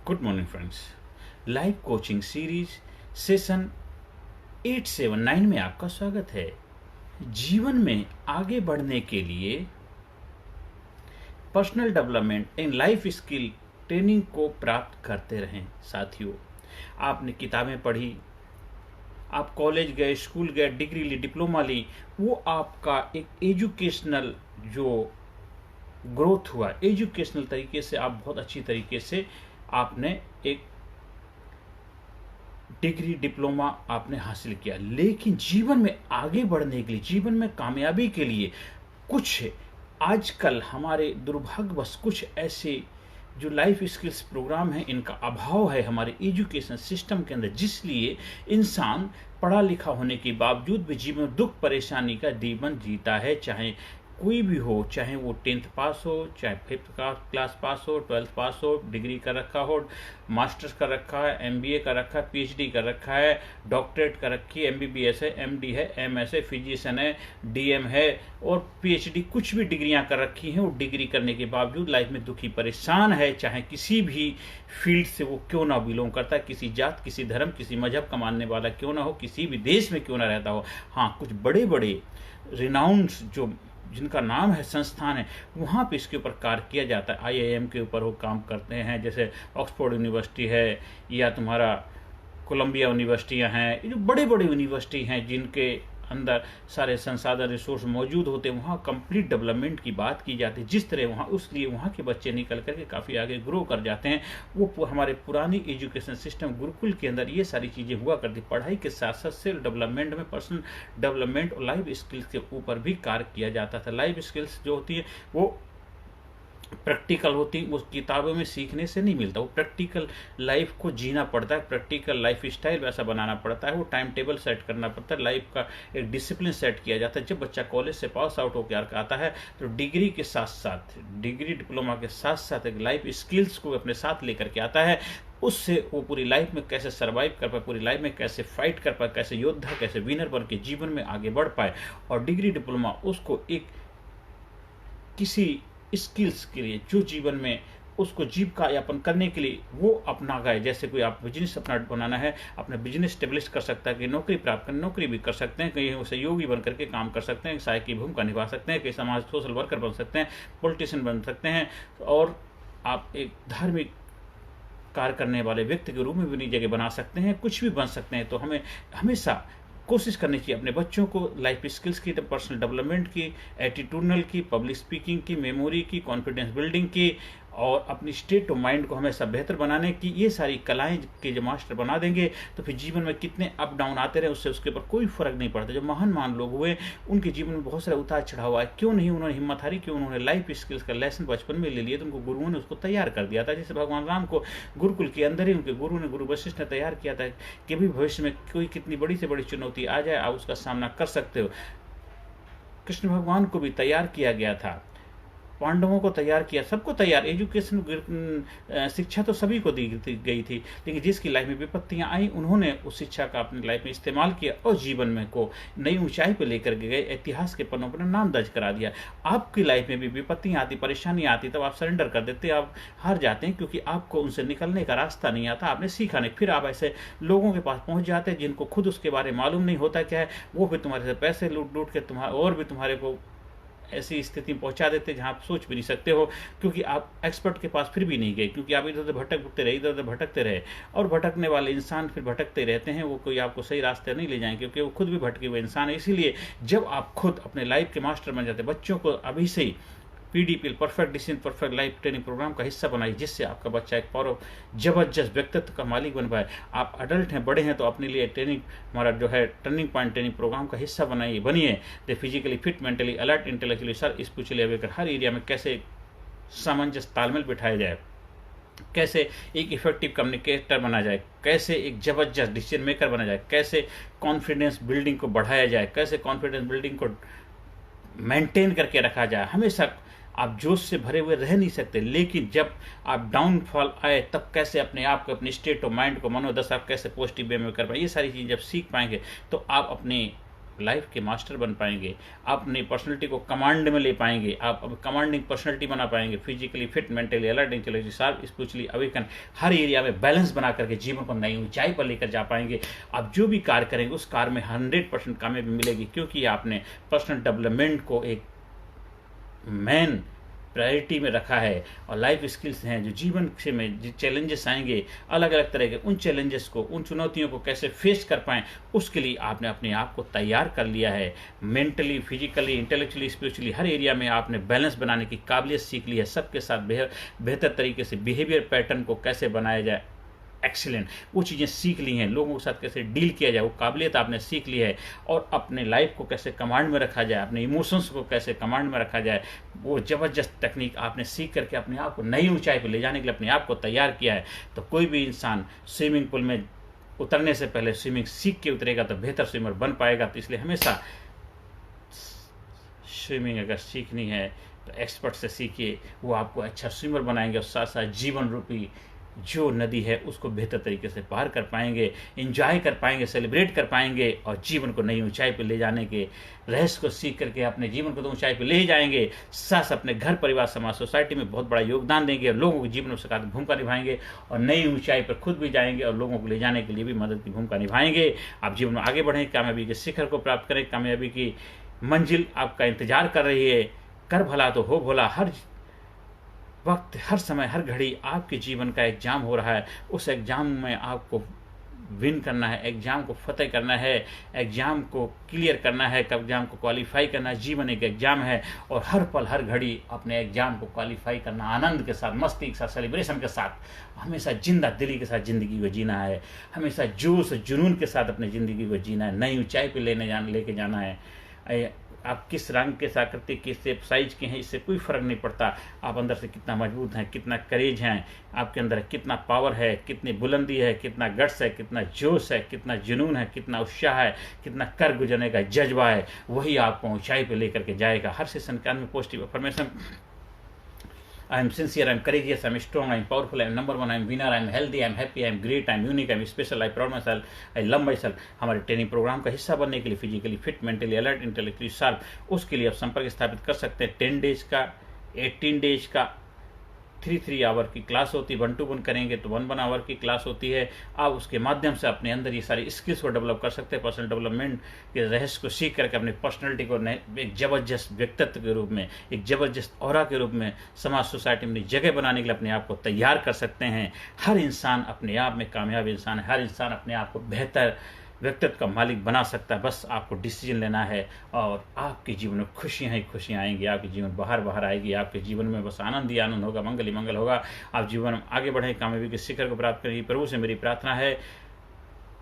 Good morning friends. Live coaching series session 879 में आपका स्वागत है। जीवन में आगे बढ़ने के लिए personal development in life skill training को प्राप्त करते रहें। साथियों, आपने किताबें पढ़ी, आप कॉलेज गए, स्कूल गए, डिग्री ली, डिप्लोमा ली, वो आपका एक एजुकेशनल जो ग्रोथ हुआ, एजुकेशनल तरीके से आप बहुत अच्छी तरीके से आपने एक डिग्री, डिप्लोमा आपने हासिल किया। लेकिन जीवन में आगे बढ़ने के लिए, जीवन में कामयाबी के लिए कुछ आजकल हमारे दुर्भाग्यवश कुछ ऐसे जो लाइफ स्किल्स प्रोग्राम है, इनका अभाव है हमारे एजुकेशन सिस्टम के अंदर, जिसलिए इंसान पढ़ा लिखा होने के बावजूद भी जीवन में दुख परेशानी का जीवन जीता है। चाहे कोई भी हो, चाहे वो 10th पास हो, चाहे 5th क्लास पास हो, 12th पास हो, डिग्री कर रखा हो, मास्टर्स कर रखा है, MBA कर रखा है, PhD कर रखा है, डॉक्टरेट कर रखी है, MBBS है, MD है, MS है, फिजिशियन है, DM है और PhD, कुछ भी डिग्रियां कर रखी हैं। वो डिग्री करने के बावजूद लाइफ में दुखी परेशान है, चाहे किसी भी फील्ड से वो क्यों ना बिलोंग करता है, किसी जात, किसी धर्म, किसी मजहब का मानने वाला क्यों ना हो, किसी भी देश में क्यों ना रहता हो। हाँ, कुछ बड़े बड़े रिनाउंस जो जिनका नाम है, संस्थान है, वहाँ पे इसके ऊपर कार्य किया जाता है। IIM के ऊपर वो काम करते हैं, जैसे ऑक्सफोर्ड यूनिवर्सिटी है या तुम्हारा कोलंबिया यूनिवर्सिटियाँ हैं। ये जो बड़े बड़े यूनिवर्सिटी हैं जिनके अंदर सारे संसाधन, रिसोर्स मौजूद होते हैं, वहाँ कंप्लीट डेवलपमेंट की बात की जाती है। जिस तरह वहाँ, उसलिए वहाँ के बच्चे निकल करके काफ़ी आगे ग्रो कर जाते हैं। वो हमारे पुरानी एजुकेशन सिस्टम गुरुकुल के अंदर ये सारी चीज़ें हुआ करती। पढ़ाई के साथ साथ सेल्फ डेवलपमेंट में, पर्सनल डेवलपमेंट और लाइफ स्किल्स के ऊपर भी कार्य किया जाता था। लाइफ स्किल्स जो होती है वो प्रैक्टिकल होती, वो किताबों में सीखने से नहीं मिलता। वो प्रैक्टिकल लाइफ को जीना पड़ता है, प्रैक्टिकल लाइफ स्टाइल वैसा बनाना पड़ता है, वो टाइम टेबल सेट करना पड़ता है, लाइफ का एक डिसिप्लिन सेट किया जाता है। जब बच्चा कॉलेज से पास आउट होकर आता है तो डिग्री के साथ साथ, डिग्री डिप्लोमा के साथ साथ एक लाइफ स्किल्स को अपने साथ लेकर के आता है। उससे वो पूरी लाइफ में कैसे सर्वाइव कर पाए, पूरी लाइफ में कैसे फाइट कर पाए, कैसे योद्धा, कैसे विनर बन के जीवन में आगे बढ़ पाए। और डिग्री डिप्लोमा उसको एक किसी स्किल्स के लिए, जो जीवन में उसको जीविका यापन करने के लिए वो अपना गए। जैसे कोई आप बिजनेस अपना बनाना है, अपना बिजनेस स्टेब्लिश कर सकता है, कि नौकरी प्राप्त करनी, नौकरी भी कर सकते हैं, कहीं सहयोगी बन करके काम कर सकते हैं, सहायक की भूमिका निभा सकते हैं, कहीं समाज सोशल वर्कर बन सकते हैं, पॉलिटिशियन बन सकते हैं, और आप एक धार्मिक कार्य करने वाले व्यक्ति के रूप में भी अपनी जगह बना सकते हैं, कुछ भी बन सकते हैं। तो हमें हमेशा कोशिश करनी चाहिए अपने बच्चों को लाइफ स्किल्स की, पर्सनल डेवलपमेंट की, एटीट्यूडनल की, पब्लिक स्पीकिंग की, मेमोरी की, कॉन्फिडेंस बिल्डिंग की, और अपनी स्टेट ऑफ माइंड को हमेशा बेहतर बनाने की, ये सारी कलाएं के जो मास्टर बना देंगे तो फिर जीवन में कितने अप डाउन आते रहे उससे उसके ऊपर कोई फर्क नहीं पड़ता। जो महान लोग हुए उनके जीवन में बहुत सारा उतार चढ़ाव आया, क्यों नहीं उन्होंने हिम्मत हारी, क्यों उन्होंने लाइफ स्किल्स का लेसन बचपन में ले लिया, तो उनको गुरुओं ने उसको तैयार कर दिया था। जैसे भगवान राम को गुरुकुल के अंदर ही उनके गुरु वशिष्ठ ने तैयार किया था कि भी भविष्य में कोई कितनी बड़ी से बड़ी चुनौती आ जाए, आप उसका सामना कर सकते हो। कृष्ण भगवान को भी तैयार किया गया था, पांडवों को तैयार किया, सबको तैयार। एजुकेशन शिक्षा तो सभी को दी गई थी, लेकिन जिसकी लाइफ में विपत्तियां आई उन्होंने उस शिक्षा का अपनी लाइफ में इस्तेमाल किया और जीवन में को नई ऊंचाई पर लेकर के गए, इतिहास के पन्नों पर नाम दर्ज करा दिया। आपकी लाइफ में भी विपत्तियां आती, परेशानियां आती, तब आप सरेंडर कर देते, आप हार जाते हैं, क्योंकि आपको उनसे निकलने का रास्ता नहीं आता, आपने सीखा नहीं। फिर आप ऐसे लोगों के पास पहुंच जाते हैं जिनको खुद उसके बारे में मालूम नहीं होता क्या है, वो फिर तुम्हारे से पैसे लूट के तुम्हारे और भी तुम्हारे को ऐसी स्थिति में पहुंचा देते जहां आप सोच भी नहीं सकते हो, क्योंकि आप एक्सपर्ट के पास फिर भी नहीं गए, क्योंकि आप इधर उधर भटकते रहे, इधर उधर भटकते रहे। और भटकने वाले इंसान फिर भटकते रहते हैं, वो कोई आपको सही रास्ते नहीं ले जाएंगे, क्योंकि वो खुद भी भटके हुए इंसान है। इसीलिए जब आप खुद अपने लाइफ के मास्टर बन जाते, बच्चों को अभी से ही PDP perfect decision perfect life training program का हिस्सा बनाइए, जिससे आपका बच्चा एक जबरदस्त व्यक्तित्व का मालिक बन पाए। आप अडल्ट हैं, बड़े हैं, तो अपने लिए ट्रेनिंग, हमारा जो है टर्निंग पॉइंट ट्रेनिंग प्रोग्राम का हिस्सा बनिए। The physically fit, mentally alert, intellectually sir, spiritually awaken, हर एरिया में कैसे सामंजस्य तालमेल बिठाया जाए, कैसे एक इफेक्टिव कम्युनिकेटर बना जाए, कैसे एक जबरदस्त डिसीजन मेकर बना जाए, कैसे कॉन्फिडेंस बिल्डिंग को बढ़ाया जाए, कैसे कॉन्फिडेंस बिल्डिंग को मेंटेन करके रखा जाए। हमेशा आप जोश से भरे हुए रह नहीं सकते, लेकिन जब आप डाउनफॉल आए तब कैसे अपने आप को, अपनी स्टेट ऑफ माइंड को, मनोदशा आप कैसे पॉजिटिव वे में कर पाए, ये सारी चीज़ जब सीख पाएंगे तो आप अपने लाइफ के मास्टर बन पाएंगे, आप अपनी पर्सनैलिटी को कमांड में ले पाएंगे, आप अब कमांडिंग पर्सनैलिटी बना पाएंगे, physically fit, mentally alert, intellectually sharp, spiritually awaken, हर एरिया में बैलेंस बना करके जीवन को नई ऊंचाई पर लेकर जा पाएंगे। आप जो भी कार्य करेंगे उस कार्य में 100% कामयाबी मिलेगी, क्योंकि आपने पर्सनल डेवलपमेंट को एक मेन प्रायोरिटी में रखा है। और लाइफ स्किल्स हैं जो जीवन से में जो चैलेंजेस आएंगे, अलग अलग तरह के उन चैलेंजेस को, उन चुनौतियों को कैसे फेस कर पाएँ, उसके लिए आपने अपने आप को तैयार कर लिया है। मेंटली, फिजिकली, इंटेलेक्चुअली, स्पिरिचुअली हर एरिया में आपने बैलेंस बनाने की काबिलियत सीख ली है। सबके साथ बेहतर तरीके से बिहेवियर पैटर्न को कैसे बनाया जाए, एक्सीलेंट, वो चीज़ें सीख ली हैं। लोगों के साथ कैसे डील किया जाए वो काबिलियत आपने सीख ली है। और अपने लाइफ को कैसे कमांड में रखा जाए, अपने इमोशंस को कैसे कमांड में रखा जाए, वो ज़बरदस्त टेक्निक आपने सीख करके अपने आप को नई ऊंचाई पर ले जाने के लिए अपने आप को तैयार किया है। तो कोई भी इंसान स्विमिंग पूल में उतरने से पहले स्विमिंग सीख के उतरेगा तो बेहतर स्विमर बन पाएगा। तो इसलिए हमेशा स्विमिंग अगर सीखनी है तो एक्सपर्ट से सीखिए, वो आपको अच्छा स्विमर बनाएंगे और साथ साथ जीवन रूपी जो नदी है उसको बेहतर तरीके से पार कर पाएंगे, एंजॉय कर पाएंगे, सेलिब्रेट कर पाएंगे और जीवन को नई ऊंचाई पर ले जाने के रहस्य को सीख करके अपने जीवन को तो ऊंचाई पर ले ही जाएंगे, साथ अपने घर, परिवार, समाज, सोसाइटी में बहुत बड़ा योगदान देंगे और लोगों के जीवन में सकारात्मक भूमिका निभाएंगे और नई ऊंचाई पर खुद भी जाएंगे और लोगों को ले जाने के लिए भी मदद की भूमिका निभाएंगे। आप जीवन में आगे बढ़ें, कामयाबी के शिखर को प्राप्त करें, कामयाबी की मंजिल आपका इंतजार कर रही है। कर भला तो हो भला, हर वक्त, हर समय, हर घड़ी आपके जीवन का एग्जाम हो रहा है। उस एग्जाम में आपको विन करना है, एग्जाम को फतेह करना है, एग्जाम को क्लियर करना है, एग्जाम को क्वालिफाई करना है। जीवन एक एग्जाम है और हर पल, हर घड़ी अपने एग्जाम को क्वालिफाई करना, आनंद के साथ, मस्ती के साथ, सेलिब्रेशन के साथ, हमेशा जिंदा दिली के साथ ज़िंदगी को जीना है, हमेशा जोश जुनून के साथ अपनी ज़िंदगी को जीना है, नई ऊंचाई पर लेके जाना है। आप किस रंग के, आकृति, किस साइज के हैं, इससे कोई फर्क नहीं पड़ता। आप अंदर से कितना मजबूत हैं, कितना करेज हैं, आपके अंदर कितना पावर है, कितनी बुलंदी है, कितना गट्स है, कितना जोश है, कितना जुनून है, कितना उत्साह है, कितना कर गुजरने का जज्बा है, वही आपको ऊंचाई पे लेकर के जाएगा। हर सेशन कान में positive affirmation, I am sincere, I am courageous, I am strong, I am powerful, I am number one, I am winner, I am healthy, I am happy, I am great, I am unique, I am special, I proud myself, I love myself। हमारे training program का हिस्सा बनने के लिए physically fit, mentally alert, intellectually sharp, उसके लिए आप संपर्क स्थापित कर सकते हैं। 10 डेज का, 18 डेज का 3 आवर की क्लास होती है। 1-to-1 करेंगे तो 1 आवर की क्लास होती है। आप उसके माध्यम से अपने अंदर ये सारी स्किल्स को डेवलप कर सकते हैं। पर्सनल डेवलपमेंट के रहस्य को सीख करके अपनी पर्सनैलिटी को एक जबरदस्त व्यक्तित्व के रूप में, एक जबरदस्त ऑरा के रूप में समाज, सोसाइटी में जगह बनाने के लिए अपने आप को तैयार कर सकते हैं। हर इंसान अपने आप में कामयाब इंसान है, हर इंसान अपने आप को बेहतर व्यक्तित्व का मालिक बना सकता है। बस आपको डिसीजन लेना है और आपके जीवन में खुशियां ही खुशियां आएंगी, आपके जीवन बाहर आएगी, आपके जीवन में बस आनंद ही आनंद होगा, मंगल ही मंगल होगा। आप जीवन में आगे बढ़ें, कामयाबी के शिखर को प्राप्त करें। प्रभु से मेरी प्रार्थना है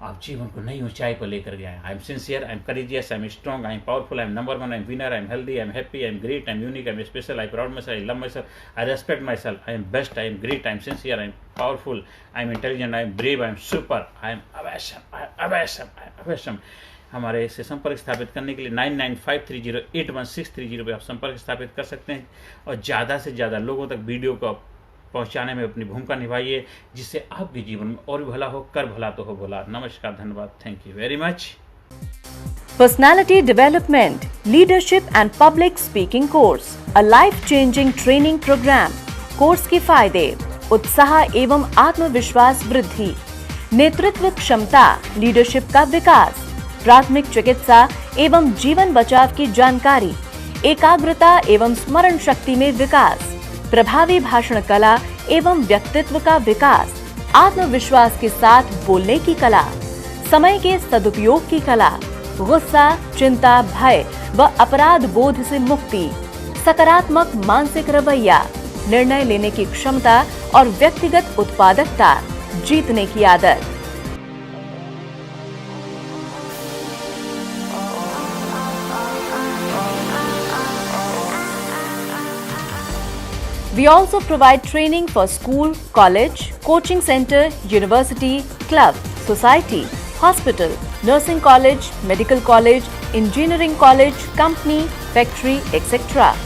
आप जीवन को नई ऊंचाई पर लेकर गए। I am sincere, I am courageous, I am strong, I am powerful, I am number one, I am winner, I am healthy, I am happy, I am great, I am unique, I am special, I proud my self, I love my self, I respect my self, I am best, I am great, I am sincere, I am powerful, I am intelligent, I am brave, I am super, I am awesome. हमारे से संपर्क स्थापित करने के लिए 9953081630 पे आप संपर्क स्थापित कर सकते हैं और ज़्यादा से ज़्यादा लोगों तक वीडियो को पहुंचाने में अपनी भूमिका निभाइए, जिससे आपके जीवन में और भी भला हो। कर भला तो हो भला। नमस्कार, धन्यवाद, thank you very much. Personality Development, Leadership and Public Speaking Course, a life-changing training program। Course के फायदे: उत्साह एवं आत्मविश्वास वृद्धि, नेतृत्व क्षमता, लीडरशिप का विकास, प्राथमिक चिकित्सा एवं जीवन बचाव की जानकारी, एकाग्रता एवं स्मरण शक्ति में विकास, प्रभावी भाषण कला एवं व्यक्तित्व का विकास, आत्मविश्वास के साथ बोलने की कला, समय के सदुपयोग की कला, गुस्सा, चिंता, भय व अपराध बोध से मुक्ति, सकारात्मक मानसिक रवैया, निर्णय लेने की क्षमता और व्यक्तिगत उत्पादकता, जीतने की आदत। We also provide training for school, college, coaching center, university, club, society, hospital, nursing college, medical college, engineering college, company, factory, etc.